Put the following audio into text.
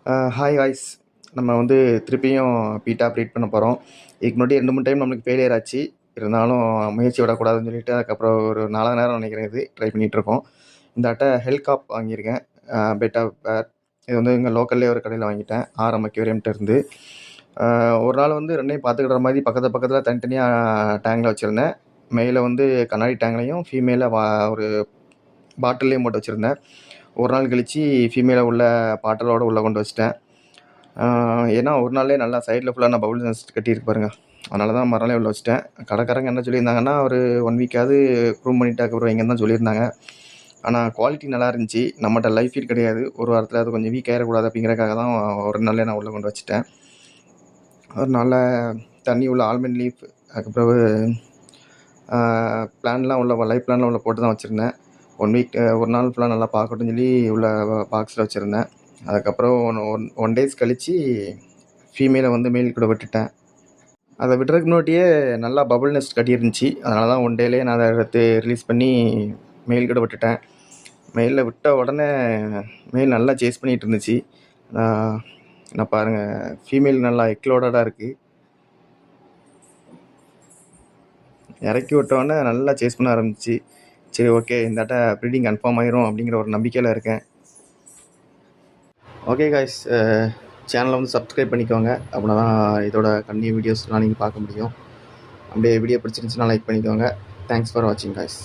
Hi guys. நம்ம வந்து திருப்பியும் பீட்டா ப்ரீட் பண்ண போகிறோம். இதுக்கு முன்னாடி 2, 3 டைம் நம்மளுக்கு ஃபெயிலியர் ஆச்சு. இருந்தாலும் முயற்சி விடக்கூடாதுன்னு சொல்லிட்டு அதுக்கப்புறம் ஒரு 4 நேரம் நினைக்கிறேன் இது ட்ரை பண்ணிகிட்ருக்கோம். இந்த அட்டை ஹெல்காப் வாங்கியிருக்கேன். பெட்டா பேர். இது வந்து இங்கே லோக்கல்லே ஒரு கடையில் வாங்கிட்டேன். ஆரம் அக்வேரியம்கிட்ட இருந்து. ஒரு நாள் வந்து 2யும் பார்த்துக்கிற மாதிரி பக்கத்தில் தனித்தனியாக டேங்கில் வச்சுருந்தேன். மேலே வந்து கண்ணாடி டேங்க்லையும் ஃபீமேலை ஒரு பாட்டில்லையும் போட்டு வச்சுருந்தேன். ஒரு நாள் கழித்து ஃபீமேலை உள்ள பாட்டிலோடு உள்ளே கொண்டு வச்சிட்டேன். ஏன்னா ஒரு நாள்லேயே நல்லா சைடில் ஃபுல்லாக நான் பபுள் நெஸ்ட் கட்டியிருக்கு பாருங்கள். அதனால தான் மறுநாளே உள்ள வச்சிட்டேன். கடைக்காரங்க என்ன சொல்லியிருந்தாங்கன்னா, ஒரு 1 வீக்காவது ப்ரூவ் பண்ணிவிட்டு அதுக்கப்புறம் வைங்கன்னு தான் சொல்லியிருந்தாங்க. ஆனால் குவாலிட்டி நல்லா இருந்துச்சு. நம்மகிட்ட லைஃப் ஃபீட் கிடையாது. ஒரு வாரத்தில் அது கொஞ்சம் வீக் ஆகிடக்கூடாது அப்படிங்கிறக்காக தான் ஒரு நாள்லேயே நான் உள்ளே கொண்டு வச்சுட்டேன். ஒரு நாளில் தண்ணி உள்ள ஆல்மண்ட் லீஃப், அதுக்கப்புறம் பிளான்லாம் உள்ள லைஃப் பிளான்லாம் உள்ள போட்டு தான் வச்சுருந்தேன். 1 வீக் ஒரு நாள் ஃபுல்லாக நல்லா பார்க்கட்டும்னு சொல்லி உள்ள பாக்ஸில் வச்சுருந்தேன். அதுக்கப்புறம் ஒன் டேஸ் கழித்து ஃபீமேலை வந்து மேல் கூட விட்டுட்டேன். அதை விடுறதுக்கு முன்னாடியே நல்லா பபுள் நெஸ்ட் கட்டியிருந்துச்சி. அதனால தான் 1 டேலேயே நான் அதை எடுத்து ரிலீஸ் பண்ணி மேல் கூட விட்டுட்டேன். மேலில் விட்ட உடனே மேல் நல்லா சேஸ் பண்ணிகிட்டு இருந்துச்சு. நான் பாருங்கள், ஃபீமேல் நல்லா எக்லோடடாக இருக்குது. இறக்கி விட்டோடனே நல்லா சேஸ் பண்ண ஆரம்பிச்சு. சரி, ஓகே, இந்த அட்டை ப்ரீடிங் கன்ஃபார்ம் ஆயிரும் அப்படிங்கிற ஒரு நம்பிக்கையில் இருக்கேன். ஓகே காய்ஸ், சேனலை வந்து சப்ஸ்கிரைப் பண்ணிக்கோங்க. அப்படின்னா தான் இதோட கண்டினியூ வீடியோஸ்லாம் நீங்கள் பார்க்க முடியும். அப்படியே வீடியோ பிடிச்சிருந்துச்சுன்னா லைக் பண்ணிக்கோங்க. தேங்க்ஸ் ஃபார் வாட்சிங் காய்ஸ்.